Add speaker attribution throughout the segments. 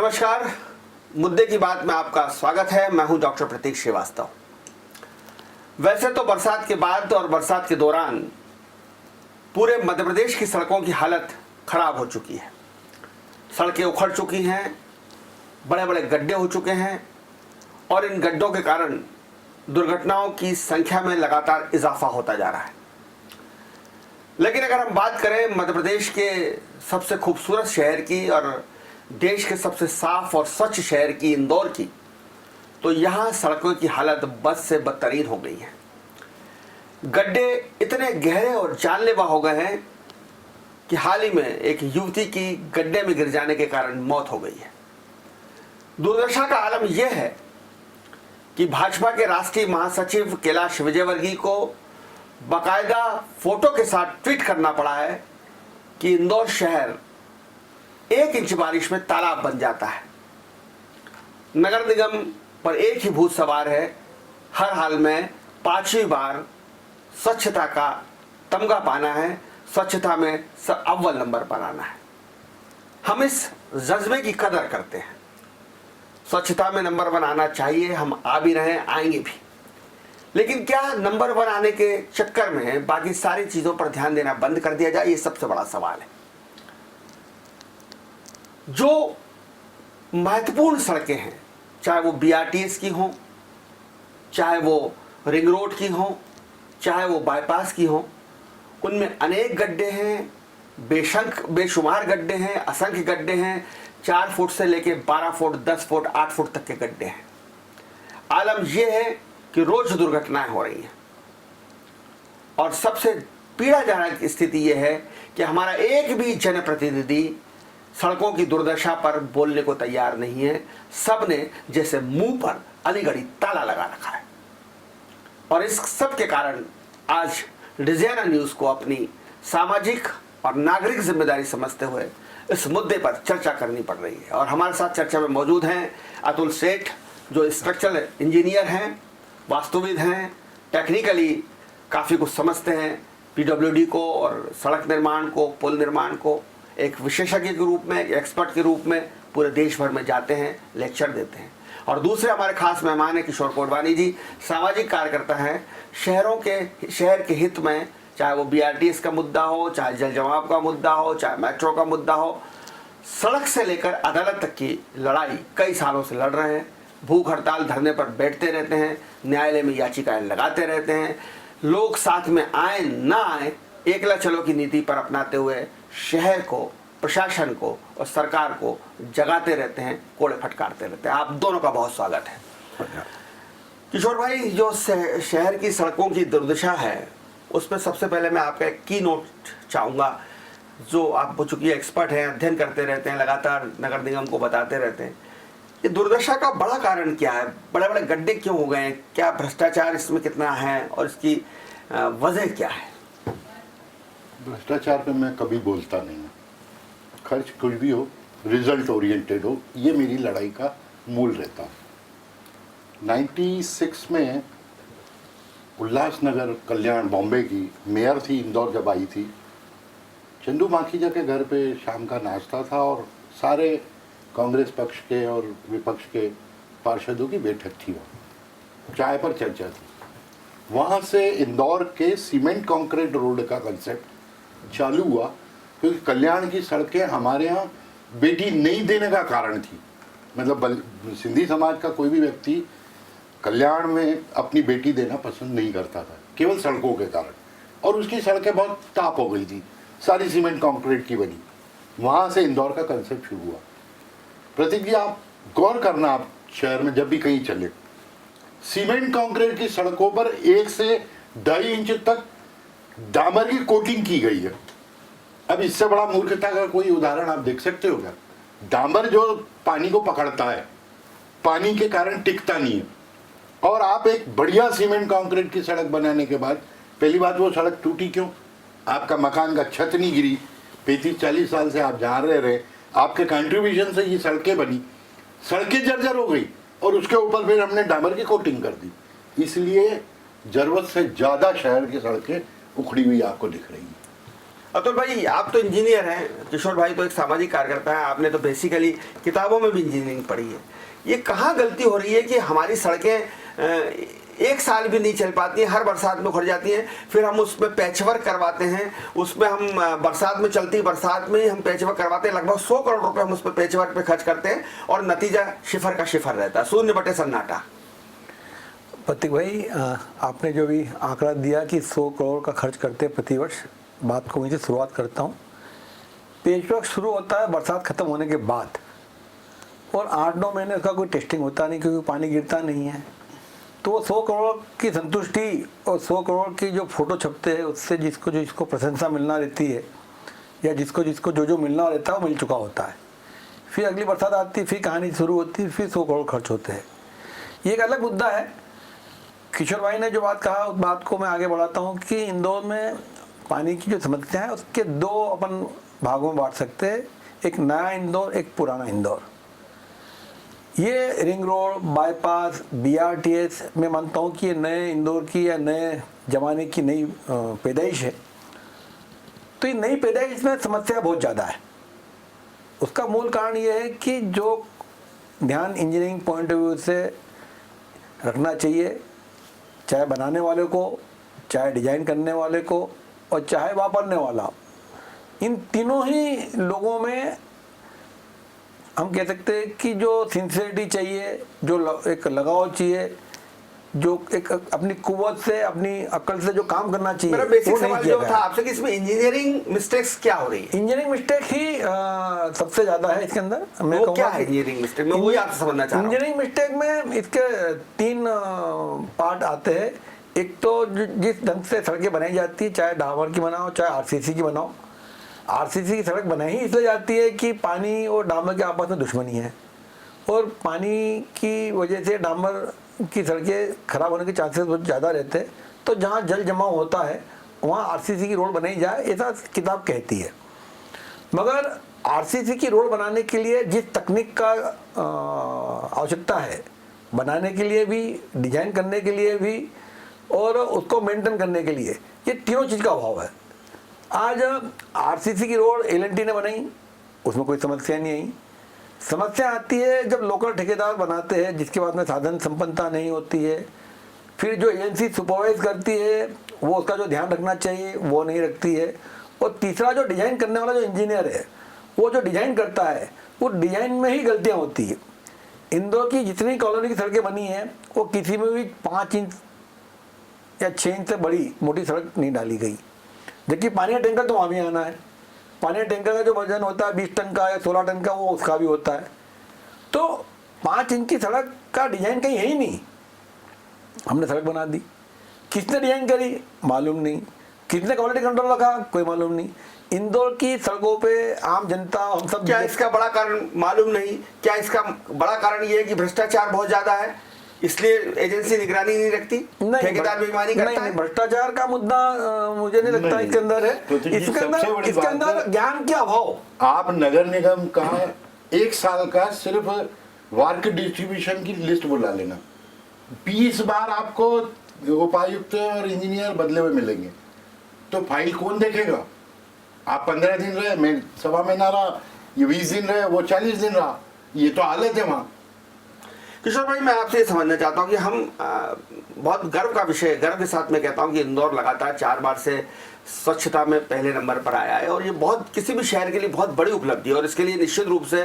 Speaker 1: नमस्कार। मुद्दे की बात में आपका स्वागत है। मैं हूं डॉक्टर प्रतीक श्रीवास्तव। वैसे तो बरसात के बाद और बरसात के दौरान पूरे मध्य प्रदेश की सड़कों की हालत खराब हो चुकी है। सड़कें उखड़ चुकी हैं, बड़े बड़े गड्ढे हो चुके हैं और इन गड्ढों के कारण दुर्घटनाओं की संख्या में लगातार इजाफा होता जा रहा है। लेकिन अगर हम बात करें मध्य प्रदेश के सबसे खूबसूरत शहर की और देश के सबसे साफ और स्वच्छ शहर की, इंदौर की, तो यहाँ सड़कों की हालत बद से बदतरीन हो गई है। गड्ढे इतने गहरे और जानलेवा हो गए हैं कि हाल ही में एक युवती की गड्ढे में गिर जाने के कारण मौत हो गई है। दुर्दशा का आलम यह है कि भाजपा के राष्ट्रीय महासचिव कैलाश विजयवर्गीय को बाकायदा फोटो के साथ ट्वीट करना पड़ा है कि इंदौर शहर 1 इंच बारिश में तालाब बन जाता है। नगर निगम पर एक ही भूत सवार है, हर हाल में 5वीं बार स्वच्छता का तमगा पाना है, स्वच्छता में अव्वल नंबर पर आना है। हम इस जज्बे की कदर करते हैं। स्वच्छता में नंबर 1 आना चाहिए, हम आ भी रहे हैं, आएंगे भी। लेकिन क्या नंबर 1 आने के चक्कर में बाकी सारी चीजों पर ध्यान देना बंद कर दिया जाए? ये सबसे बड़ा सवाल है। जो महत्वपूर्ण सड़कें हैं, चाहे वो बीआरटीएस की हों, चाहे वो रिंग रोड की हों, चाहे वो बाईपास की हों, उनमें अनेक गड्ढे हैं, बेशुमार गड्ढे हैं, असंख्य गड्ढे हैं। 4 फुट से लेके 12 फुट, 10 फुट, 8 फुट तक के गड्ढे हैं। आलम यह है कि रोज दुर्घटनाएं हो रही हैं और सबसे पीड़ाजनक स्थिति यह है कि हमारा एक भी जनप्रतिनिधि सड़कों की दुर्दशा पर बोलने को तैयार नहीं है। सबने जैसे मुंह पर अलीगढ़ी ताला लगा रखा है और इस सब के कारण आज डिजाइनर न्यूज को अपनी सामाजिक और नागरिक जिम्मेदारी समझते हुए इस मुद्दे पर चर्चा करनी पड़ रही है। और हमारे साथ चर्चा में मौजूद हैं अतुल सेठ, जो स्ट्रक्चरल इंजीनियर हैं, वास्तुविद हैं, टेक्निकली काफ़ी कुछ समझते हैं, पीडब्ल्यूडी को और सड़क निर्माण को, पुल निर्माण को एक विशेषज्ञ के रूप में, एक एक्सपर्ट के रूप में पूरे देश भर में जाते हैं, लेक्चर देते हैं। और दूसरे हमारे खास मेहमान हैं किशोर कोटवानी जी, सामाजिक कार्यकर्ता हैं। शहर के हित में, चाहे वो बीआरटीएस का मुद्दा हो, चाहे जल जमाव का मुद्दा हो, चाहे मेट्रो का मुद्दा हो, सड़क से लेकर अदालत तक की लड़ाई कई सालों से लड़ रहे हैं। भूख हड़ताल धरने पर बैठते रहते हैं, न्यायालय में याचिकाएं लगाते रहते हैं। लोग साथ में आए ना आए, एकला चलो की नीति पर अपनाते हुए शहर को, प्रशासन को और सरकार को जगाते रहते हैं, कोड़े फटकारते रहते हैं। आप दोनों का बहुत स्वागत है। किशोर भाई, जो शहर की सड़कों की दुर्दशा है उसमें सबसे पहले मैं आपका एक की नोट चाहूँगा, जो आप चूंकि एक्सपर्ट हैं, अध्ययन करते रहते हैं, लगातार नगर निगम को बताते रहते हैं, ये दुर्दशा का बड़ा कारण क्या है? बड़े बड़े गड्ढे क्यों हो गए हैं? क्या भ्रष्टाचार इसमें कितना है और इसकी वजह क्या है?
Speaker 2: भ्रष्टाचार पे मैं कभी बोलता नहीं हूँ। खर्च कुछ भी हो, रिजल्ट ओरिएंटेड हो, ये मेरी लड़ाई का मूल रहता है। 96 में उल्लासनगर कल्याण, बॉम्बे की मेयर थी, इंदौर जब आई थी, चंदू माखीजा के घर पे शाम का नाश्ता था और सारे कांग्रेस पक्ष के और विपक्ष के पार्षदों की बैठक थी। वहाँ चाय पर चर्चा थी। वहाँ से इंदौर के सीमेंट कंक्रीट रोड का कंसेप्ट चालू हुआ, क्योंकि कल्याण की सड़कें हमारे यहाँ बेटी नहीं देने का कारण थी। मतलब सिंधी समाज का कोई भी व्यक्ति कल्याण में अपनी बेटी देना पसंद नहीं करता था, केवल सड़कों के कारण। और उसकी सड़कें बहुत टाप हो गई थी, सारी सीमेंट कंक्रीट की बनी। वहाँ से इंदौर का कंसेप्ट शुरू हुआ। प्रतीक जी, आप गौर करना, आप शहर में जब भी कहीं चले, सीमेंट कंक्रीट की सड़कों पर 1 से 2.5 इंच तक डामर की कोटिंग की गई है। अब इससे बड़ा मूर्खता का कोई उदाहरण आप देख सकते हो क्या? डामर जो पानी को पकड़ता है, पानी के कारण टिकता नहीं है, और आप एक बढ़िया सीमेंट कंक्रीट की सड़क बनाने के बाद, पहली बात वो सड़क टूटी क्यों? आपका मकान का छत नहीं गिरी, 35-40 साल से आप जहाँ रह रहे, आपके कंट्रीब्यूशन से ये सड़कें बनी, सड़कें जर्जर हो गई और उसके ऊपर फिर हमने डामर की कोटिंग कर दी। इसलिए जरूरत से ज़्यादा शहर की सड़कें उखड़ी हुई आपको दिख रही है।
Speaker 1: अतुल भाई, आप तो इंजीनियर हैं, किशोर भाई तो एक सामाजिक कार्यकर्ता है, आपने तो बेसिकली किताबों में भी इंजीनियरिंग पढ़ी है। ये कहाँ गलती हो रही है कि हमारी सड़कें एक साल भी नहीं चल पाती हैं, हर बरसात में उखड़ जाती हैं, फिर हम उसमें पैचवर्क करवाते हैं, उसमें हम बरसात में चलती बरसात में ही हम पैचवर्क करवाते हैं, लगभग 100 करोड़ रुपए हम उस पर पैचवर्क पे खर्च करते हैं और नतीजा शिफर का शिफर रहता है, शून्य बटे सन्नाटा।
Speaker 3: प्रतीक भाई, आपने जो भी आंकड़ा दिया कि 100 करोड़ का खर्च करते हैं प्रतिवर्ष, बात को वहीं से शुरुआत करता हूँ। पैचवर्क शुरू होता है बरसात खत्म होने के बाद, और 8-9 महीने उसका कोई टेस्टिंग होता नहीं क्योंकि पानी गिरता नहीं है। तो 100 करोड़ की संतुष्टि और 100 करोड़ की जो फोटो छपते हैं उससे जिसको प्रशंसा मिलना रहती है, या जिसको जो मिलना रहता है वो मिल चुका होता है। फिर अगली बरसात आती है, फिर कहानी शुरू होती है, फिर 100 करोड़ खर्च होते हैं। ये एक अलग मुद्दा है। किशोर भाई ने जो बात कहा उस बात को मैं आगे बढ़ाता हूँ कि इंदौर में पानी की जो समस्या है उसके 2 अपन भागों में बांट सकते हैं, एक नया इंदौर, एक पुराना इंदौर। ये रिंग रोड, बाईपास, BRTS मैं मानता हूँ कि ये नए इंदौर की या नए ज़माने की नई पैदाइश है। तो ये नई पैदाइश में समस्या बहुत ज़्यादा है। उसका मूल कारण ये है कि जो ध्यान इंजीनियरिंग पॉइंट ऑफ व्यू से रखना चाहिए, चाहे बनाने वाले को, चाहे डिजाइन करने वाले को, और चाहे वापरने वाला, इन तीनों ही लोगों में हम कह सकते हैं कि जो सिंसियरिटी चाहिए, जो एक लगाव चाहिए, जो एक अपनी कुव्वत से, अपनी अक्ल से जो काम करना चाहिए,
Speaker 1: मेरा बेसिक सवाल जो था आपसे कि इसमें इंजीनियरिंग मिस्टेक्स क्या हो रही है?
Speaker 3: इंजीनियरिंग मिस्टेक ही सबसे ज्यादा है इसके अंदर। मैं
Speaker 1: वो क्या है इंजीनियरिंग मिस्टेक? मैं वही आपसे समझना चाह रहा हूं।
Speaker 3: इंजीनियरिंग मिस्टेक में इसके 3 पार्ट आते हैं। एक तो जिस ढंग से सड़कें बनाई जाती है, चाहे डामर की बनाओ चाहे RCC की बनाओ, RCC की सड़क बनाई ही इसलिए जाती है कि पानी और डामर के आपस में दुश्मनी है, और पानी की वजह से डामर की सड़कें खराब होने के चांसेस बहुत ज़्यादा रहते हैं। तो जहाँ जल जमाव होता है वहाँ RCC की रोड बनाई जाए, ऐसा किताब कहती है। मगर RCC की रोड बनाने के लिए जिस तकनीक का आवश्यकता है, बनाने के लिए भी, डिजाइन करने के लिए भी, और उसको मेंटेन करने के लिए, ये तीनों चीज़ का अभाव है। आज RCC की रोड L&T ने बनाई, उसमें कोई समस्या नहीं आई। समस्या आती है जब लोकल ठेकेदार बनाते हैं जिसके बाद में साधन संपन्नता नहीं होती है, फिर जो एजेंसी सुपरवाइज करती है वो उसका जो ध्यान रखना चाहिए वो नहीं रखती है, और तीसरा जो डिजाइन करने वाला जो इंजीनियर है वो जो डिजाइन करता है वो डिजाइन में ही गलतियाँ होती है। इंदौर की जितनी कॉलोनी की सड़कें बनी हैं वो किसी में भी 5 इंच या 6 इंच से बड़ी मोटी सड़क नहीं डाली गई, जबकि पानी का टैंकर तो वहाँ भी आना है। पानी का टैंकर का जो वजन होता है 20 टन का या 16 टन का, वो उसका भी होता है। तो 5 इंच की सड़क का डिजाइन कहीं है ही नहीं, हमने सड़क बना दी। किसने डिजाइन करी मालूम नहीं, किसने क्वालिटी कंट्रोल रखा कोई मालूम नहीं। इंदौर की सड़कों पे आम जनता, हम सब,
Speaker 1: क्या इसका बड़ा कारण मालूम नहीं? क्या इसका बड़ा कारण ये है कि भ्रष्टाचार बहुत ज्यादा है इसलिए एजेंसी निगरानी नहीं रखती, ठेकेदार बेईमानी करता है?
Speaker 3: भ्रष्टाचार का मुद्दा मुझे नहीं लगता इसके अंदर है। इसके अंदर ज्ञान के अभाव।
Speaker 2: आप नगर निगम का 1 साल का सिर्फ वर्क डिस्ट्रीब्यूशन की लिस्ट बुला लेना, 20 बार आपको उपायुक्त और इंजीनियर बदले हुए मिलेंगे, तो फाइल कौन देखेगा? आप 15 दिन रहे, मैं सवा महीना रहा, ये 20 दिन रहे, वो 40 दिन रहा, ये तो हालत है वहाँ।
Speaker 1: किशोर भाई, मैं आपसे ये समझना चाहता हूँ कि हम बहुत गर्व का विषय, गर्व के साथ मैं कहता हूँ कि इंदौर लगातार 4 बार से स्वच्छता में पहले नंबर पर आया है, और ये बहुत किसी भी शहर के लिए बहुत बड़ी उपलब्धि है, और इसके लिए निश्चित रूप से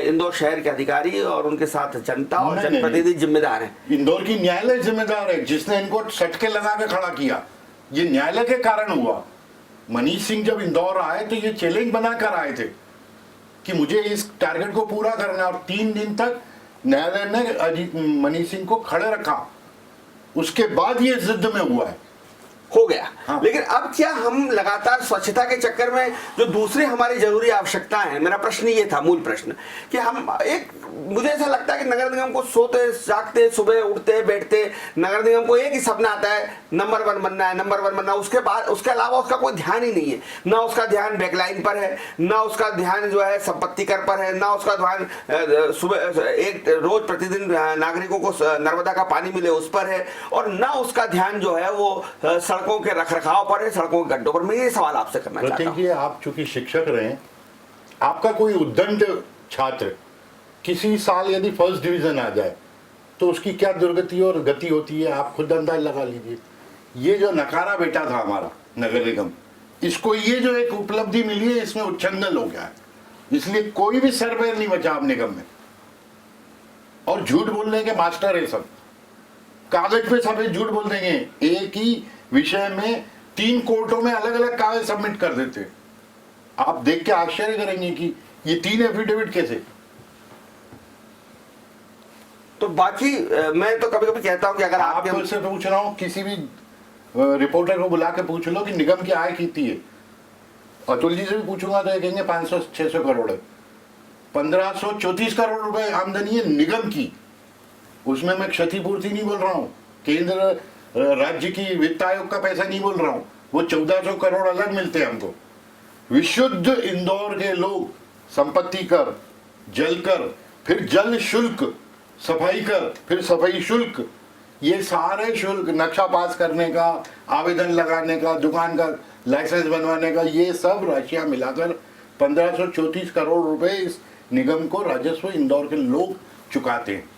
Speaker 1: इंदौर शहर के अधिकारी और उनके साथ जनता और जनप्रतिनिधि जिम्मेदार हैं।
Speaker 2: इंदौर की न्यायालय जिम्मेदार है, जिसने इनको सटके लगा के खड़ा किया, ये न्यायालय के कारण हुआ। मनीष सिंह जब इंदौर आए तो ये चैलेंज बनाकर आए थे कि मुझे इस टारगेट को पूरा करना, और 3 दिन तक न्यायालय ने मनीष सिंह को खड़े रखा, उसके बाद ये जिद में हुआ है,
Speaker 1: हो गया।
Speaker 2: हाँ।
Speaker 1: लेकिन अब क्या हम लगातार स्वच्छता के चक्कर में जो दूसरी हमारी जरूरी आवश्यकताएं हैं, मेरा प्रश्न ये था, मूल प्रश्न, कि हम एक मुझे ऐसा लगता है कि नगर निगम को सोते जागते सुबह उठते बैठते नगर निगम को एक ही सपना आता है, नंबर 1 बनना है, नंबर 1 बनना है। उसके बाद उसके अलावा उसका कोई ध्यान ही नहीं है। ना उसका ध्यान बैकलाइन पर है, ना उसका ध्यान जो है संपत्ति कर पर है, ना उसका ध्यान सुबह एक रोज प्रतिदिन नागरिकों को नर्मदा का पानी मिले उस पर है, और ना उसका ध्यान जो है वो सड़कों के रखरखाव पर है, सड़कों के गड्ढों पर। मैं ये सवाल आपसे करना चाहता हूँ।
Speaker 2: आप चूंकि शिक्षक रहे, आपका कोई उद्दंड छात्र किसी साल यदि फर्स्ट डिवीजन आ जाए तो उसकी क्या दुर्गति और गति होती है, आप खुद अंदाज लगा लीजिए। ये जो नकारा बेटा था हमारा नगर निगम, इसको ये जो एक उपलब्धि मिली है, इसमें उच्छृंखल हो गया है। इसलिए कोई भी सरपैर नहीं बचा अब निगम में, और झूठ बोलने के मास्टर है सब। कागज पे सब झूठ बोल देंगे, एक ही विषय में 3 कोर्टों में अलग अलग कागज सबमिट कर देते। आप देख के आश्चर्य करेंगे कि ये 3 एफिडेविट कैसे।
Speaker 1: तो बाकी मैं तो कभी कभी कहता हूं कि अगर आप
Speaker 2: से पूछ रहा हूं, किसी भी रिपोर्टर को बुला के पूछ लो कि निगम की आय कितनी है, अतुल जी से भी पूछूंगा तो ये कहेंगे 500-600 करोड़ है। 1534 करोड़ रुपए आमदनी है निगम की। उसमें मैं क्षतिपूर्ति नहीं बोल रहा हूं, केंद्र राज्य की वित्त आयोग का पैसा नहीं बोल रहा हूं, वो 1400 करोड़ अलग मिलते हैं हमको। विशुद्ध इंदौर के लोग संपत्ति कर, जल कर, फिर जल शुल्क, सफाई कर, फिर सफाई शुल्क, ये सारे शुल्क, नक्शा पास करने का, आवेदन लगाने का, दुकान का लाइसेंस बनवाने का, ये सब राशियां मिलाकर 1534 करोड़ रुपए इस निगम को राजस्व इंदौर के लोग चुकाते हैं।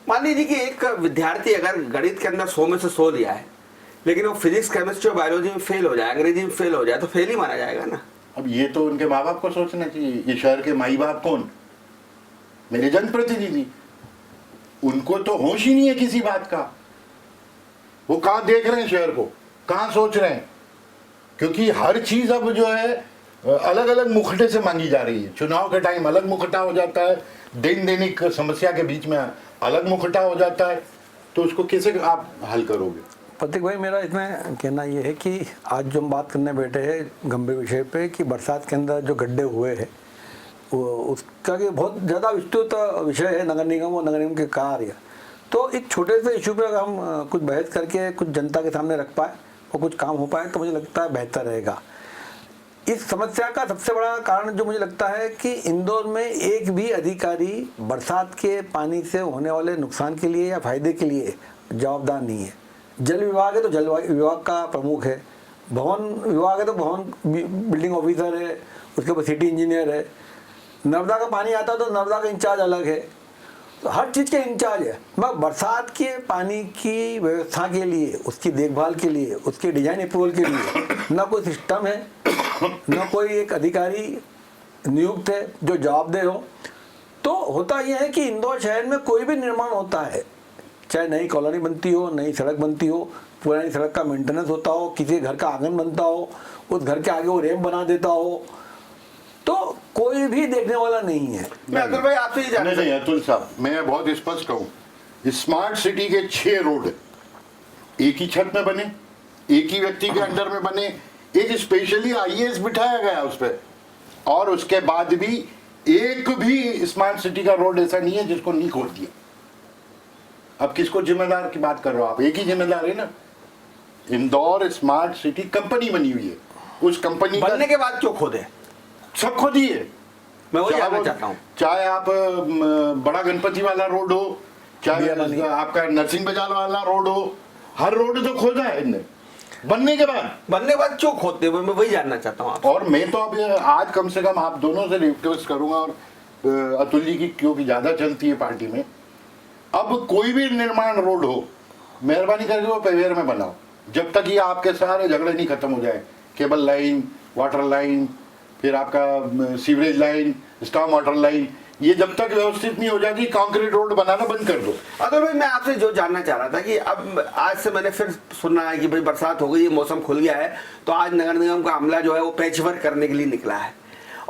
Speaker 1: मान लीजिए कि एक विद्यार्थी अगर गणित के अंदर 100 में से 100 लिया है, लेकिन वो फिजिक्स, केमिस्ट्री और बायोलॉजी में फेल हो जाए, अंग्रेजी में फेल हो जाए, तो फेल ही माना जाएगा ना।
Speaker 2: अब ये तो उनके माँ बाप को सोचना चाहिए। ये शहर के माई बाप कौन? मेरे जनप्रतिनिधि। उनको तो होश ही नहीं है किसी बात का। वो कहाँ देख रहे हैं शहर को, कहाँ सोच रहे हैं? क्योंकि हर चीज अब जो है अलग अलग मुखटे से मांगी जा रही है। चुनाव के टाइम अलग मुखटा हो जाता है, दिन दैनिक समस्या के बीच में अलग मुखटा हो जाता है, तो उसको कैसे आप हल करोगे?
Speaker 3: प्रतीक भाई, मेरा इसमें कहना ये है कि आज जो हम बात करने बैठे हैं गंभीर विषय पे कि बरसात के अंदर जो गड्ढे हुए हैं, वो उसका कि बहुत ज़्यादा विस्तृत विषय है नगर निगम और नगर निगम के कार्य। तो एक छोटे से इशू पे अगर हम कुछ बहस करके कुछ जनता के सामने रख पाए और कुछ काम हो पाए तो मुझे लगता है बेहतर रहेगा। इस समस्या का सबसे बड़ा कारण जो मुझे लगता है कि इंदौर में एक भी अधिकारी बरसात के पानी से होने वाले नुकसान के लिए या फायदे के लिए जवाबदार नहीं है। जल विभाग है तो जल विभाग का प्रमुख है, भवन विभाग है तो भवन बिल्डिंग ऑफिसर है, उसके बाद सिटी इंजीनियर है, नर्मदा का पानी आता है तो नर्मदा का इंचार्ज अलग है, तो हर चीज़ के इंचार्ज है। मगर बरसात के पानी की व्यवस्था के लिए, उसकी देखभाल के लिए, उसके डिजाइन अप्रूवल के लिए ना कोई सिस्टम है, ना कोई एक अधिकारी नियुक्त है जो जवाबदेह हो। तो होता यह है कि इंदौर शहर में कोई भी निर्माण होता है, चाहे नई कॉलोनी बनती हो, नई सड़क बनती हो, पुरानी सड़क का मेंटेनेंस होता हो, किसी घर का आंगन बनता हो, उस घर के आगे वो रैंप बना देता हो, तो कोई भी देखने वाला नहीं है।
Speaker 1: मैं अतुल भाई आपसे ही जानना
Speaker 2: नहीं अतुल साहब, मैं बहुत स्पष्ट कहूँ, स्मार्ट सिटी के 6 रोड एक ही छत में बने, एक ही व्यक्ति के अंडर में बने, एक स्पेशली IAS बिठाया गया उस पर, और उसके बाद भी एक भी स्मार्ट सिटी का रोड ऐसा नहीं है जिसको नहीं खोल दिया। अब किसको जिम्मेदार की बात कर रहे हो आप? एक ही जिम्मेदार है ना। इंदौर स्मार्ट सिटी कंपनी बनी हुई है, उस कंपनी
Speaker 1: बनने के बाद क्यों खोदे?
Speaker 2: सब खुद ही है।
Speaker 1: मैं वही जानना चाहता हूँ।
Speaker 2: चाहे आप बड़ा गणपति वाला रोड हो, चाहे आपका नरसिंह बाजार वाला रोड हो, हर रोड तो खोदा है इनने बनने के बाद
Speaker 1: क्यों खोदते हुए, मैं वही जानना चाहता हूँ।
Speaker 2: और मैं तो अब आज कम से कम आप दोनों से रिक्वेस्ट करूंगा, और अतुल जी की क्योंकि ज्यादा चलती है पार्टी में, अब कोई भी निर्माण रोड हो, मेहरबानी करके वो पेवेर में बनाओ, जब तक ये आपके सारे झगड़े नहीं खत्म हो जाए। केबल लाइन, वाटर लाइन, फिर आपका sewerage line, storm water line, ये जब तक व्यवस्थित नहीं हो जाती, कंक्रीट रोड बनाना बंद कर दो।
Speaker 1: अगर भाई मैं आपसे जो जानना चाह रहा था कि अब आज से मैंने फिर सुनना है कि भाई बरसात हो गई, ये मौसम खुल गया है, तो आज नगर निगम का अमला जो है वो पैचवर्क करने के लिए निकला है,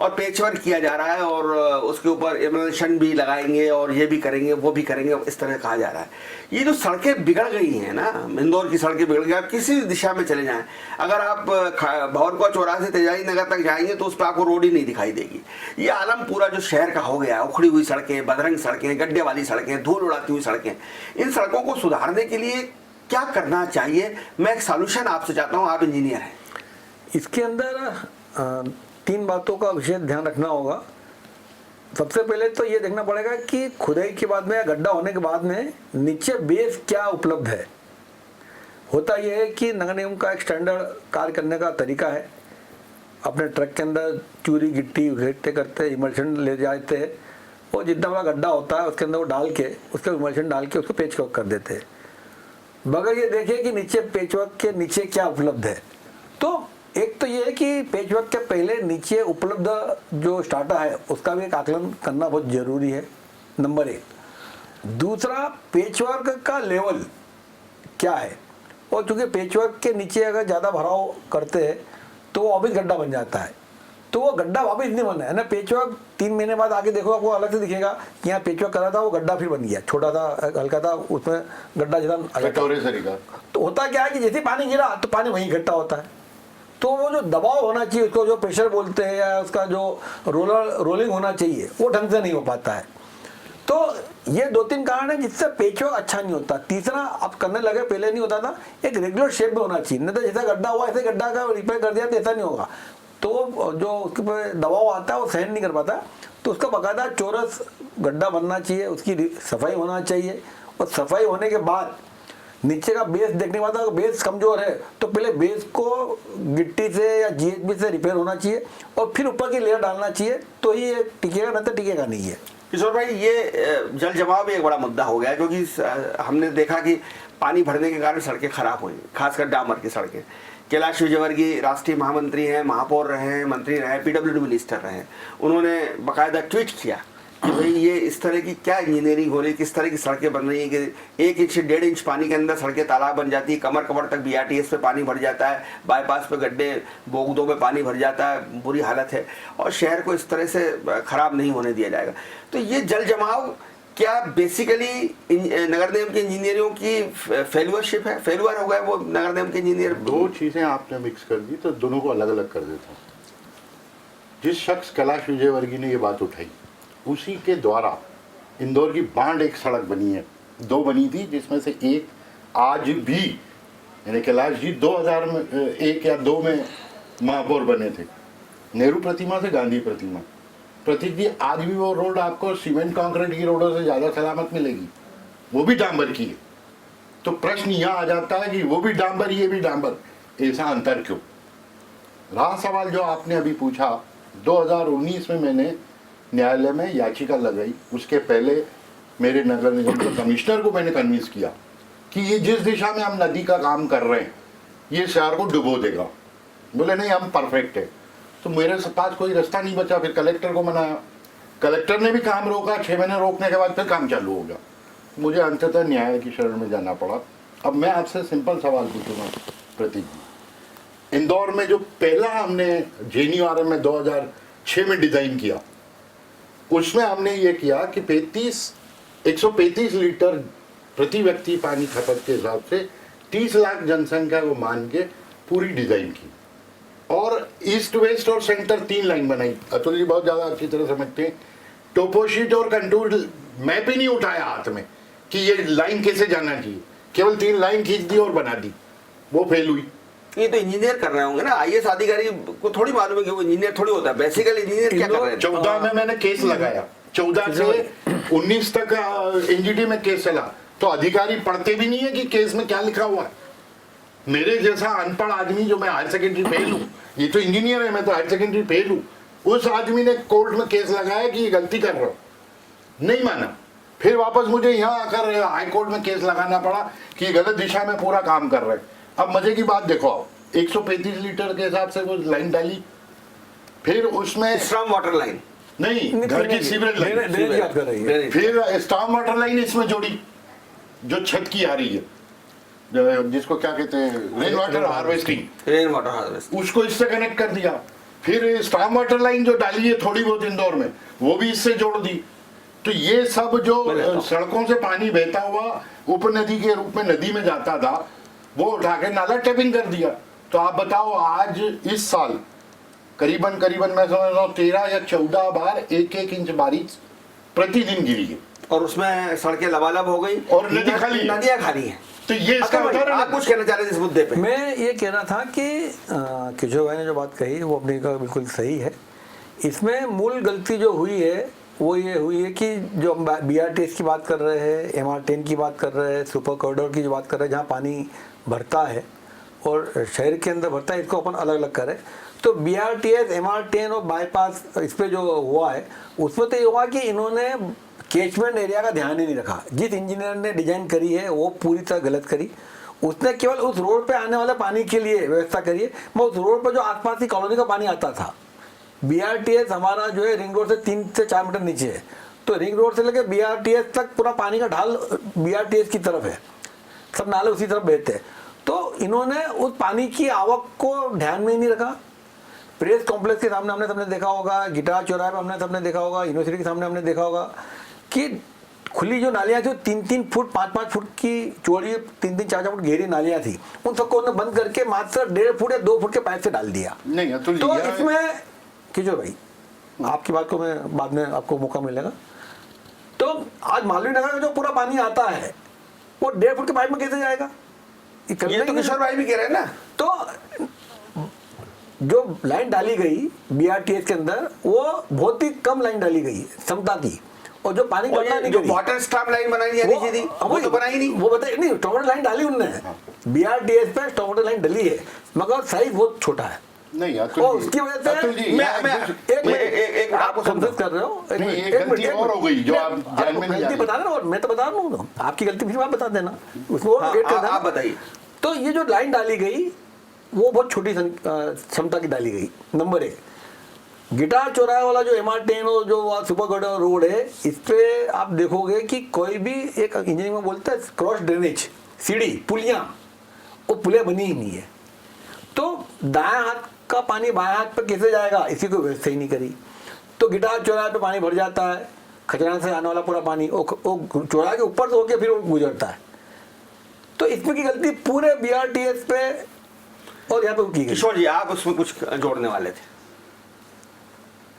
Speaker 1: और पेचवर्क किया जा रहा है और उसके ऊपर एमल्शन भी लगाएंगे और ये भी करेंगे वो भी करेंगे, इस तरह कहा जा रहा है। ये जो सड़कें बिगड़ गई हैं ना, इंदौर की सड़कें बिगड़ गई, आप किसी दिशा में चले जाएं, अगर आप भौरकुआ चौराहे से तेजाई नगर तक जाएंगे तो उस पर आपको रोड ही नहीं दिखाई देगी। ये आलम पूरा जो शहर का हो गया है, उखड़ी हुई सड़कें, बदरंग सड़कें, गड्ढे वाली सड़कें, धूल उड़ाती हुई सड़कें, इन सड़कों को सुधारने के लिए क्या करना चाहिए? मैं एक सॉल्यूशन आपसे चाहता हूँ, आप इंजीनियर हैं।
Speaker 3: इसके अंदर 3 बातों का विशेष ध्यान रखना होगा। सबसे पहले तो ये देखना पड़ेगा कि खुदाई के बाद में या गड्ढा होने के बाद में नीचे बेस क्या उपलब्ध है। होता यह है कि नगर निगम का एक स्टैंडर्ड कार्य करने का तरीका है, अपने ट्रक के अंदर चूरी गिट्टी इकट्ठे करते, इमल्शन ले जाते हैं और जितना बड़ा गड्ढा होता है उसके अंदर वो डाल के, उसका इमल्शन डाल के उसको पेचवर्क कर देते हैं, मगर ये देखिए कि नीचे पेचवर्क के नीचे क्या उपलब्ध है। तो एक तो ये है कि पेचवर्क के पहले नीचे उपलब्ध जो स्टार्टा है उसका भी एक आकलन करना बहुत जरूरी है, नंबर 1। दूसरा, पेचवर्क का लेवल क्या है, और चूंकि पेचवर्क के नीचे अगर ज़्यादा भराव करते हैं तो वो वापिस गड्ढा बन जाता है, तो वो गड्ढा वापिस नहीं बनना है ना। पेचवर्क 3 महीने बाद आगे देखो आपको अलग से दिखेगा कि यहाँ पेचवर्क करा था, वो गड्ढा फिर बन गया, छोटा था, हल्का था, उसमें गड्ढा ज़्यादा। तो होता क्या है कि जैसे पानी गिरा तो पानी वहीं इकट्ठा होता है, तो वो जो दबाव होना चाहिए, उसको जो प्रेशर बोलते हैं या उसका जो रोलिंग होना चाहिए, वो ढंग से नहीं हो पाता है। तो ये 2-3 कारण है जिससे पेचवर्क अच्छा नहीं होता। तीसरा, आप करने लगे पहले नहीं होता था, एक रेगुलर शेप में होना चाहिए, नहीं तो जैसा गड्ढा हुआ ऐसे गड्ढा का रिपेयर कर दिया तो ऐसा नहीं होगा, तो जो उसके ऊपर दबाव आता है वो सहन नहीं कर पाता। तो उसका बाकायदा चौरस गड्ढा बनना चाहिए, उसकी सफाई होना चाहिए, और सफाई होने के बाद नीचे का बेस देखने के बाद अगर बेस कमजोर है तो पहले बेस को गिट्टी से या जीएचबी से रिपेयर होना चाहिए और फिर ऊपर की लेयर डालना चाहिए, तो ही ये टिकेगा, नहीं तो टिकेगा नहीं है।
Speaker 1: किशोर भाई, ये जल जमाव भी एक बड़ा मुद्दा हो गया, क्योंकि हमने देखा कि पानी भरने के कारण सड़कें खराब हुई, खासकर डामर की सड़कें। कैलाश विजयवर्गीय राष्ट्रीय महामंत्री हैं, महापौर रहे हैं, मंत्री रहे, पीडब्ल्यूडी मिनिस्टर रहे, उन्होंने बाकायदा ट्वीट किया कि भाई ये इस तरह की क्या इंजीनियरिंग हो रही है, किस तरह की सड़कें बन रही हैं कि 1 इंच से 1.5 इंच पानी के अंदर सड़कें तालाब बन जाती है, कमर कमर तक बीआरटीएस पे पानी भर जाता है, बाईपास पे गड्ढे बोगदों में पानी भर जाता है, बुरी हालत है, और शहर को इस तरह से खराब नहीं होने दिया जाएगा। तो ये जल जमाव क्या बेसिकली नगर निगम की इंजीनियरिंग की फेल्यूरशिप है, फेल्यूर हो गया वो नगर निगम के इंजीनियर?
Speaker 2: 2 चीजें आपने मिक्स कर दी, तो दोनों को अलग अलग कर देता हूँ। जिस शख्स कैलाश विजयवर्गीय ने ये बात उठाई, उसी के द्वारा इंदौर की बांड एक सड़क बनी है, 2 बनी थी, जिसमें से एक आज भी, यानी कैलाश जी 2001 या 2 में महापौर बने थे, नेहरू प्रतिमा से गांधी प्रतिमा। प्रतीक जी, आज भी वो रोड आपको सीमेंट कंक्रीट की रोडों से ज़्यादा सलामत मिलेगी, वो भी डांबर की है। तो प्रश्न यहाँ आ जाता है कि वो भी डांबर, ये भी डांबर, ऐसा अंतर क्यों? रहा सवाल जो आपने अभी पूछा, 2019 में मैंने न्यायालय में याचिका लगाई, उसके पहले मेरे नगर निगम के कमिश्नर को मैंने कन्विंस किया कि ये जिस दिशा में हम नदी का काम कर रहे हैं ये शहर को डुबो देगा। बोले नहीं, हम परफेक्ट है। तो मेरे पास कोई रास्ता नहीं बचा, फिर कलेक्टर को मनाया, कलेक्टर ने भी काम रोका, 6 महीने रोकने के बाद फिर काम चालू हो गया। मुझे अंततः न्याय की शरण में जाना पड़ा। अब मैं आपसे सिंपल सवाल पूछूंगा प्रतीक जी, इंदौर में जो पहला हमने JNURM में 2006 में डिजाइन किया, उसमें हमने ये किया कि 135 लीटर प्रति व्यक्ति पानी खपत के हिसाब से 30 लाख जनसंख्या को मान के पूरी डिजाइन की, और ईस्ट वेस्ट और सेंटर 3 लाइन बनाई। अतुल जी बहुत ज्यादा अच्छी तरह समझते हैं, टोपोशीट और कंटूर मैप ही नहीं उठाया हाथ में कि ये लाइन कैसे जाना चाहिए, केवल 3 लाइन खींच दी और बना दी, वो फेल हुई।
Speaker 1: ये तो इंजीनियर कर रहे होंगे ना, आईएएस अधिकारी को थोड़ी मालूम है कि वो इंजीनियर थोड़ी होता है, बेसिकली इंजीनियर क्या कर रहे हैं?
Speaker 2: 14 में मैंने केस लगाया, 14 से 19 तक एनजीटी में केस चला, तो अधिकारी पढ़ते भी नहीं है कि केस में क्या लिखा हुआ है। मेरे जैसा अनपढ़ आदमी, जो मैं हायर सेकेंडरी फेल हूँ, ये तो इंजीनियर है, मैं तो हायर सेकेंडरी फेल हूँ, उस आदमी ने कोर्ट में केस लगाया कि ये गलती कर रहा हूँ, नहीं माना। फिर वापस मुझे यहाँ आकर हाई कोर्ट में केस लगाना पड़ा कि गलत दिशा में पूरा काम कर रहे हैं। अब मजे की बात देखो, 135 लीटर के हिसाब से वो लाइन डाली, फिर उसमें
Speaker 1: स्ट्रॉम वाटर लाइन
Speaker 2: नहीं, घर की सीवरेज लाइन, फिर स्टॉर्म वाटर लाइन इसमें जोड़ी जो छत की आ रही है, जिसको क्या कहते हैं, rain water harvesting,
Speaker 1: rain water harvesting,
Speaker 2: उसको इससे कनेक्ट कर दिया। फिर स्टाम वाटर लाइन जो डाली है थोड़ी बहुत इंदौर में, वो भी इससे जोड़ दी। तो ये सब जो सड़कों से पानी बहता हुआ उपनदी के रूप में नदी में जाता था, वो उठा के नाला टैपिंग कर दिया। तो आप बताओ, आज इस साल करीबन मैं समझ रहा हूँ 13 या 14 बार 1-1 इंच बारिश प्रतिदिन गिरी है,
Speaker 1: और उसमें सड़कें लबालब हो गई
Speaker 2: और नदी खाली है।
Speaker 1: नदियां खाली हैं।
Speaker 2: तो ये इसका उदाहरण
Speaker 1: आप
Speaker 2: है।
Speaker 1: कुछ कहना चाह रहे थे इस मुद्दे पे?
Speaker 3: मैं ये कह रहा था कि किशोर भाई ने जो बात कही वो अपनी का बिल्कुल सही है। इसमें मूल गलती जो हुई है वो ये हुई है कि जो हम BRTS की बात कर रहे हैं, MR10 की बात कर रहे हैं, सुपर कॉरिडोर की जो बात कर रहे हैं, जहाँ पानी भरता है और शहर के अंदर भरता है, इसको अपन अलग अलग करें। तो BRTS, MR10 और बाईपास इस पर जो हुआ है उसमें तो ये हुआ कि इन्होंने कैचमेंट एरिया का ध्यान ही नहीं रखा। जिस इंजीनियर ने डिजाइन करी है वो पूरी तरह गलत करी। उसने केवल उस रोड पे आने वाले पानी के लिए व्यवस्था करी है, मैं उस रोड पर जो आसपास की कॉलोनी का पानी आता था। BRTS हमारा जो है रिंग रोड से 3 से 4 मीटर नीचे है, तो रिंग रोड से लेकर BRTS तक पूरा पानी का ढाल BRTS की तरफ है, सब नाले उसी तरफ बहते हैं। तो इन्होंने उस पानी की आवक को ध्यान में ही नहीं रखा। प्रेस कॉम्प्लेक्स के सामने हमने सबने देखा होगा, गिटार चौराहे पे हमने सबने देखा होगा, यूनिवर्सिटी के सामने हमने देखा होगा कि खुली जो नालियाँ थी 3-3 फुट 5-5 फुट की चौड़ी, 3-3 4-4 फुट गहरी नालियाँ थी, उन सबको उन्होंने बंद करके मात्र 1.5 फुट या 2 फुट के पाइप से डाल दिया।
Speaker 2: नहीं
Speaker 3: तो इसमें किशोर भाई आपकी बात को मैं बाद में आपको मौका मिलेगा। तो आज मालवीय नगर में जो पूरा पानी आता है वो 1.5 फुट के पाइप में कैसे जाएगा?
Speaker 1: ये तो किशोर भाई भी कह रहे हैं ना।
Speaker 3: तो जो लाइन डाली गई BRTS के अंदर वो बहुत ही कम लाइन डाली गई क्षमता की, और जो पानी
Speaker 1: और ये जो वाटर स्टॉप लाइन बनाई जानी थी वो तो बनाई नहीं।
Speaker 3: वो बताइए नहीं, स्टॉप लाइन डाली उनने, BRTS पे स्टॉप लाइन डली है मगर साइज बहुत छोटा है।
Speaker 2: नहीं
Speaker 3: और उसकी वजह से
Speaker 1: एक
Speaker 3: आप कंफ्यूज कर रहे हो।
Speaker 2: गलती और हो गई जो आप ध्यान में नहीं
Speaker 3: गलती बता रहे हो, और मैं तो बता रहा हूँ, आपकी गलती फिर आप बता देना, उसको वेट कर देना।
Speaker 1: आप बताइए।
Speaker 3: तो ये जो लाइन डाली गई वो बहुत छोटी क्षमता की डाली गई। नंबर 1, गिटार चौराहे वाला जो MR10 और जो सुपर कॉरिडोर रोड है, इस पे आप देखोगे कि कोई भी एक इंजीनियरिंग में बोलते हैं क्रॉस ड्रेनेज, सीढ़ी पुलियाँ, वो पुलियाँ बनी ही नहीं है। तो दाएं हाथ का पानी बाएं हाथ पर कैसे जाएगा, इसी को व्यवस्था ही नहीं करी। तो गिटार चौराहे पे पानी भर जाता है, खजराना से आने वाला पूरा पानी वो चौराहे के ऊपर से होके फिर वो गुजरता है। तो इसमें की गलती पूरे BRTS पे और यहाँ पे की गई।
Speaker 1: किशोर जी आप उसमें कुछ जोड़ने वाले थे?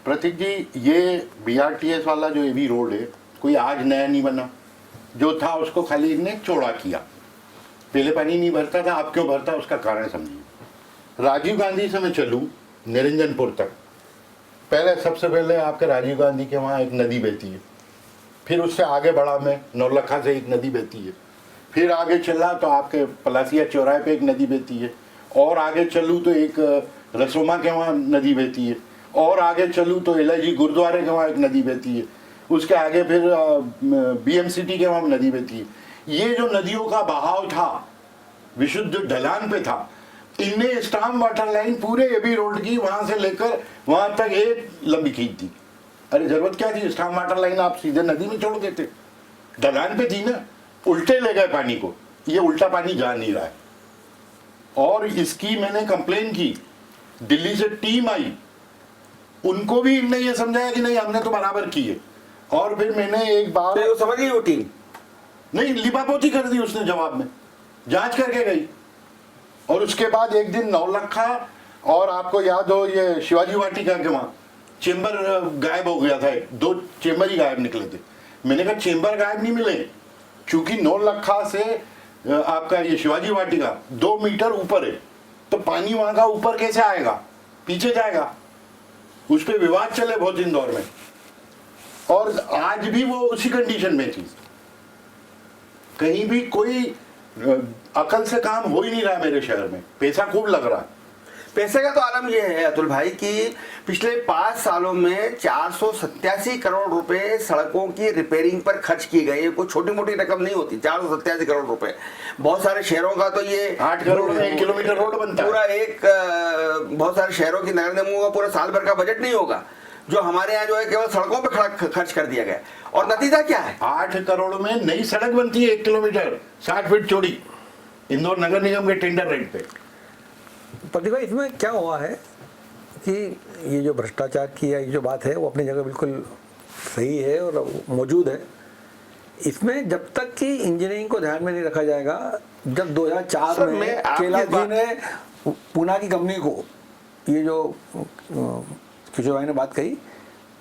Speaker 2: प्रतीक जी, ये BRTS वाला जो AV रोड है कोई आज नया नहीं बना, जो था उसको खाली इनने चौड़ा किया। पहले पानी नहीं भरता था, अब क्यों भरता उसका कारण समझिए। राजीव गांधी से मैं चलूँ निरंजनपुर तक, पहले सबसे पहले आपके राजीव गांधी के वहाँ एक नदी बहती है, फिर उससे आगे बढ़ा मैं नौलखा से एक नदी बहती है, फिर आगे चला तो आपके पलासिया चौराहे पे एक नदी बहती है, और आगे चलूँ तो एक रसोमा के वहाँ नदी बहती है, और आगे चलूँ तो एलाजी गुरुद्वारे के वहाँ एक नदी बहती है, उसके आगे फिर BMCT के वहाँ नदी बहती है। ये जो नदियों का बहाव था विशुद्ध ढलान पे था, इनने स्टाम वाटर लाइन पूरे AV रोड की वहां से लेकर वहां तक एक लंबी खींच दी। अरे जरूरत क्या थी स्टाम वाटर लाइन, आप सीधे नदी में छोड़ देते, ढलान पे थी ना। उल्टे ले गए पानी को, ये उल्टा पानी जा नहीं रहा है। और इसकी मैंने कंप्लेन की, दिल्ली से टीम आई, उनको भी इनने ये समझाया कि नहीं हमने तो बराबर की है। और फिर मैंने एक बार
Speaker 1: तो समझ गई वो टीम
Speaker 2: नहीं, लिपापोती कर दी उसने, जवाब में जांच करके गई। और उसके बाद एक दिन नौलखा और आपको याद हो ये शिवाजी वाटिका के वहाँ चेंबर गायब हो गया था, 2 चेंबर ही गायब निकले थे। मैंने कहा चेंबर गायब नहीं मिले, क्योंकि नौलखा से आपका ये शिवाजी वाटिका 2 मीटर ऊपर है, तो पानी वहाँ का ऊपर कैसे आएगा, पीछे जाएगा। उस पर विवाद चले बहुत इंदौर में, और आज भी वो उसी कंडीशन में थी। कहीं भी कोई अकल से काम हो ही नहीं रहा मेरे शहर में, पैसा खूब लग रहा है।
Speaker 1: पैसे का तो आलम यह है अतुल भाई कि पिछले 5 सालों में 487 करोड़ रुपए सड़कों की रिपेयरिंग पर खर्च किए गए। कोई छोटी मोटी रकम नहीं होती, 487 करोड़ रुपए। बहुत सारे शहरों का तो ये
Speaker 2: 8 करोड़ में 1 किलोमीटर रोड बनता है।
Speaker 1: पूरा एक बहुत सारे शहरों की नगर निगमों का पूरा साल भर का बजट नहीं होगा, जो हमारे यहाँ जो है केवल सड़कों पे खर्च कर दिया गया। और नतीजा क्या है,
Speaker 2: 8 करोड़ में नई सड़क बनती है 1 किलोमीटर 60 फीट चौड़ी, इंदौर नगर निगम के टेंडर रेट पे।
Speaker 3: प्रतिभा इसमें क्या हुआ है कि ये जो भ्रष्टाचार की ये जो बात है वो अपनी जगह बिल्कुल सही है और मौजूद है। इसमें जब तक कि इंजीनियरिंग को ध्यान में नहीं रखा जाएगा, जब 2004
Speaker 1: सर,
Speaker 3: में
Speaker 1: मैं आपकी
Speaker 3: केला जी
Speaker 1: बात-
Speaker 3: ने पूना की कंपनी को ये जो किशोर भाई ने बात कही,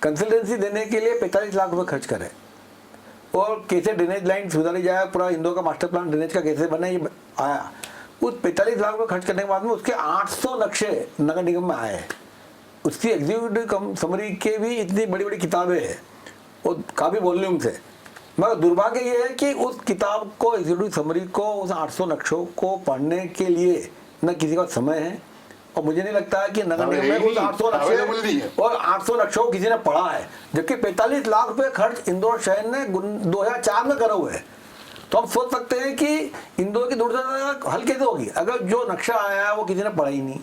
Speaker 3: कंसल्टेंसी देने के लिए 45 लाख रुपए खर्च करे और कैसे ड्रेनेज लाइन सुधारी जाए, पूरा इंदौर का मास्टर प्लान ड्रेनेज का कैसे बना, ये आया। उस 45 लाख रुपए खर्च करने के बाद में उसके 800 नक्शे नगर निगम में आए। उसकी एग्जीक्यूटिव समरी के भी इतनी बड़ी बड़ी किताबें हैं और काफ़ी वॉल्यूम से, मगर दुर्भाग्य ये है कि उस किताब को, एग्जीक्यूटिव समरी को, उस 800 नक्शों को पढ़ने के लिए न किसी का समय है और मुझे नहीं लगता है कि नगर निगम में उस 800 नक्शे और 800 नक्शों को किसी ने पढ़ा है, जबकि 45 लाख रुपए खर्च इंदौर शहर ने 2004 में करे हुए हैं। तो हम सोच सकते हैं कि इंदौर की दुर्दशा हल कैसे होगी अगर जो नक्शा आया है वो किसी ने पढ़ा ही नहीं।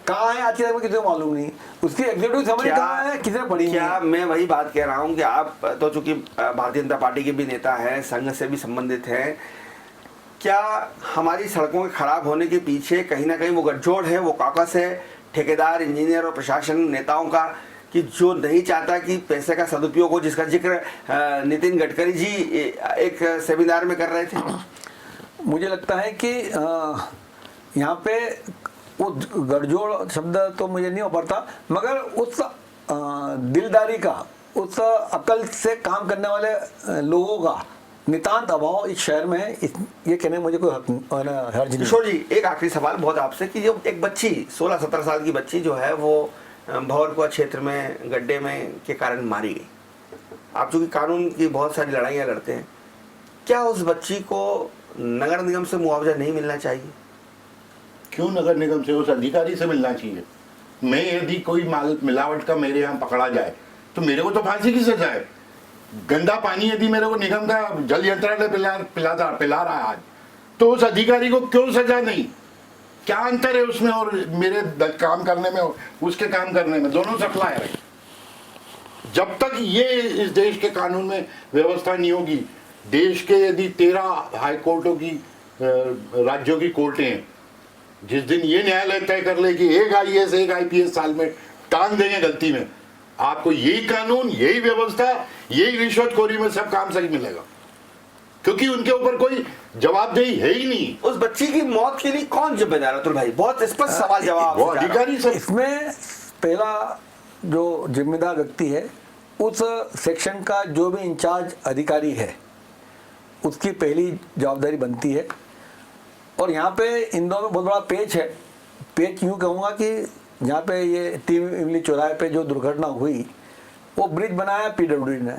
Speaker 3: कहाँ है आज के टाइम में किसी को मालूम नहीं, उसकी एग्जीक्यूटिव समरी कहाँ है किसी ने पढ़ी नहीं।
Speaker 1: क्या मैं वही बात कह रहा हूँ कि आप तो चूंकि भारतीय जनता पार्टी के भी नेता हैं, संघ से भी संबंधित हैं, क्या हमारी सड़कों के खराब होने के पीछे कहीं ना कहीं वो गठजोड़ है, वो कॉकस है ठेकेदार, इंजीनियर और प्रशासन नेताओं का, कि जो नहीं चाहता कि पैसे का सदुपयोग हो, जिसका जिक्र नितिन गडकरी जी एक सेमिनार में कर रहे थे?
Speaker 3: मुझे लगता है कि यहाँ पे वो गठजोड़ शब्द तो मुझे नहीं उभरता, मगर उस दिलदारी का, उस अकल से काम करने वाले लोगों का नितांत अभाव इस शहर में है। ये कहने में मुझे कोई हर्ज नहीं।
Speaker 1: किशोर जी, एक आखिरी सवाल बहुत आपसे, कि जो एक बच्ची 16-17 साल की बच्ची जो है वो भंवरकुआ क्षेत्र में गड्ढे में के कारण मारी गई। आप चूंकि कानून की बहुत सारी लड़ाइयाँ लड़ते हैं, क्या उस बच्ची को नगर निगम से मुआवजा नहीं मिलना चाहिए?
Speaker 2: क्यों नगर निगम से? उस अधिकारी से मिलना चाहिए। मैं यदि कोई माल मिलावट का मेरे यहाँ पकड़ा जाए तो मेरे को तो फांसी की सजा है। गंदा पानी यदि मेरे को निगम का जल यंत्रालय पिला रहा है आज, तो उस अधिकारी को क्यों सजा नहीं? क्या अंतर है उसमें और मेरे काम करने में, उसके काम करने में? दोनों सप्लायर है। जब तक ये इस देश के कानून में व्यवस्था नहीं होगी, देश के यदि 13 हाई कोर्टों की राज्यों की कोर्टें हैं, जिस दिन ये न्यायालय तय कर ले कि एक IAS एक IPS साल में टांग देंगे गलती में, आपको यही कानून, यही व्यवस्था, यही रिश्वतखोरी में सब काम सही मिलेगा, क्योंकि उनके ऊपर कोई जवाबदेही है ही नहीं।
Speaker 1: उस बच्ची की मौत के लिए कौन जिम्मेदार है अतुल भाई? बहुत स्पष्ट सवाल जवाब।
Speaker 2: वो अधिकारी सब।
Speaker 3: इसमें पहला जो जिम्मेदार व्यक्ति है, उस सेक्शन का जो भी इंचार्ज अधिकारी है, उसकी पहली जवाबदारी बनती है। और यहाँ पे इंदौर में बहुत बड़ा पेच है। पेच यूँ कहूँगा कि जहाँ पे ये टीम इमली चौराहे पे जो दुर्घटना हुई, वो ब्रिज बनाया PWD ने।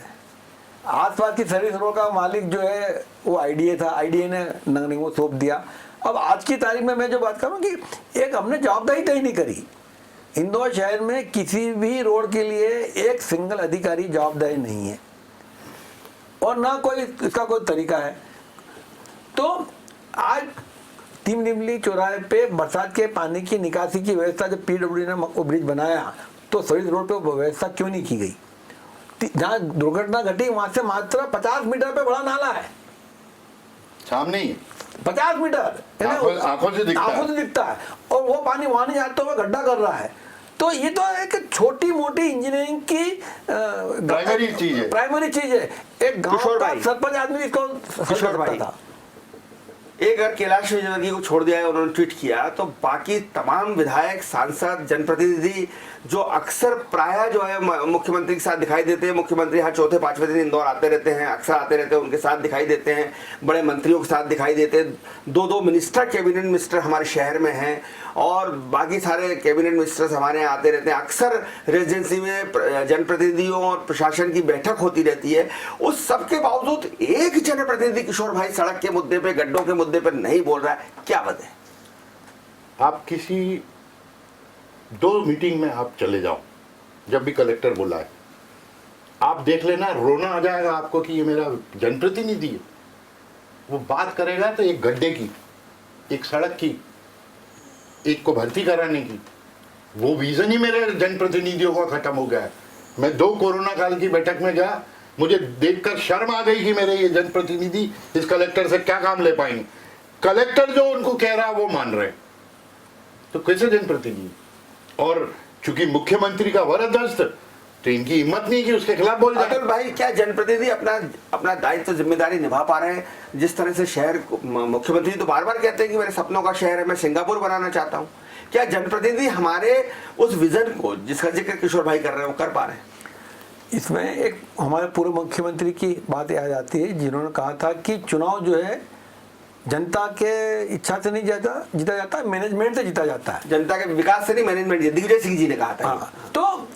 Speaker 3: आसपास की सर्विस रोड का मालिक जो है वो IDA था, IDA ने नगर निगम को सौंप दिया। अब आज की तारीख में मैं जो बात करूँ कि एक हमने जवाबदारी तय नहीं करी। इंदौर शहर में किसी भी रोड के लिए एक सिंगल अधिकारी जवाबदारी नहीं है और ना कोई इसका कोई तरीका है। तो आज टीम इमली चौराहे पे बरसात के पानी की निकासी की व्यवस्था जब PWD ने वो ब्रिज बनाया, तो सर्विस रोड पे वो व्यवस्था क्यों नहीं की गई? जहाँ दुर्घटना घटी वहां से मात्र 50 मीटर पे बड़ा नाला है,
Speaker 2: सामने ही
Speaker 3: 50 मीटर
Speaker 2: आंखों से
Speaker 3: दिखता है और वो पानी वहां नहीं जाता हुआ गड्ढा कर रहा है। तो ये तो एक छोटी मोटी इंजीनियरिंग की प्राइमरी चीज है। एक गांव का सरपंच आदमी इसको
Speaker 1: किशोर भाई था। एक अगर कैलाश विजयवर्गीय को छोड़ दिया है, उन्होंने ट्वीट किया, तो बाकी तमाम विधायक, सांसद, जनप्रतिनिधि जो अक्सर प्रायः जो है मुख्यमंत्री के साथ दिखाई देते हैं, मुख्यमंत्री हर चौथे 5वें दिन इंदौर आते रहते हैं, अक्सर आते रहते हैं, उनके साथ दिखाई देते हैं, बड़े मंत्रियों के साथ दिखाई देते हैं। 2-2 मिनिस्टर, कैबिनेट मिनिस्टर हमारे शहर में हैं और बाकी सारे कैबिनेट मिनिस्टर्स हमारे यहाँ आते रहते हैं। अक्सर रेजिडेंसी में जनप्रतिनिधियों और प्रशासन की बैठक होती रहती है। उस सब के बावजूद एक जनप्रतिनिधि किशोर भाई सड़क के मुद्दे पे, गड्ढों के मुद्दे पर नहीं बोल रहा है, क्या वजह है?
Speaker 2: आप किसी 2 मीटिंग में आप चले जाओ, जब भी कलेक्टर बुलाए, आप देख लेना, रोना आ जाएगा आपको कि ये मेरा जनप्रतिनिधि है। वो बात करेगा तो एक गड्ढे की, एक सड़क की, एक को भर्ती कराने की, वो विजन ही मेरे जनप्रतिनिधियों का खत्म हो गया है। मैं 2 कोरोना काल की बैठक में गया, मुझे देखकर शर्म आ गई कि मेरे ये जनप्रतिनिधि इस कलेक्टर से क्या काम ले पाएंगे। कलेक्टर जो उनको कह रहा है वो मान रहे, तो कैसे जनप्रतिनिधि? और चूंकि मुख्यमंत्री का वरदहस्त, तो इनकी हिम्मत नहीं कि उसके खिलाफ बोल जाए।
Speaker 1: अतुल भाई, क्या जनप्रतिनिधि अपना दायित्व जिम्मेदारी निभा पा रहे हैं? जिस तरह से शहर मुख्यमंत्री तो बार बार कहते हैं कि मेरे सपनों का शहर है, मैं सिंगापुर बनाना चाहता हूँ। क्या जनप्रतिनिधि हमारे उस विजन को, जिसका जिक्र किशोर भाई कर रहे हैं, वो कर पा रहे हैं?
Speaker 3: इसमें एक हमारे पूर्व मुख्यमंत्री की बात याद आती है, जिन्होंने कहा था कि चुनाव जो है जनता के इच्छा से नहीं जीता जाता, मैनेजमेंट से जीता जाता है।
Speaker 1: जनता के विकास से नहीं, मैनेजमेंट। दिग्विजय सिंह जी ने कहा था।
Speaker 3: हाँ, तो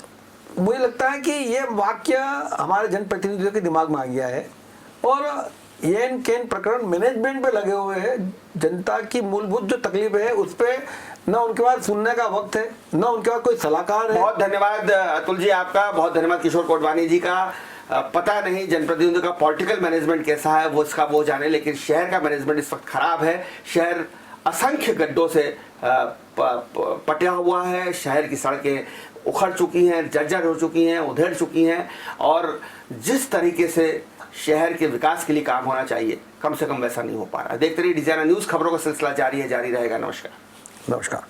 Speaker 3: मुझे लगता है कि ये वाक्य हमारे जनप्रतिनिधियों के दिमाग में आ गया है और ये एन प्रकरण मैनेजमेंट पे लगे हुए हैं। जनता की मूलभूत जो तकलीफ है उस पे न उनके पास सुनने का वक्त है, न उनके पास कोई सलाहकार है।
Speaker 1: बहुत धन्यवाद अतुल जी आपका, बहुत धन्यवाद किशोर कोटवानी जी का। पता नहीं जनप्रतिनिधियों का पॉलिटिकल मैनेजमेंट कैसा है, वो जाने, लेकिन शहर का मैनेजमेंट इस वक्त खराब है। शहर असंख्य गड्ढों से पटा हुआ है। शहर की सड़कें उखड़ चुकी हैं, जर्जर हो चुकी हैं, उधेड़ चुकी हैं, और जिस तरीके से शहर के विकास के लिए काम होना चाहिए, कम से कम वैसा नहीं हो पा रहा। देखते रहिए डिजाइनर न्यूज़, खबरों का सिलसिला जारी है, जारी रहेगा। नमस्कार।
Speaker 3: नमस्कार।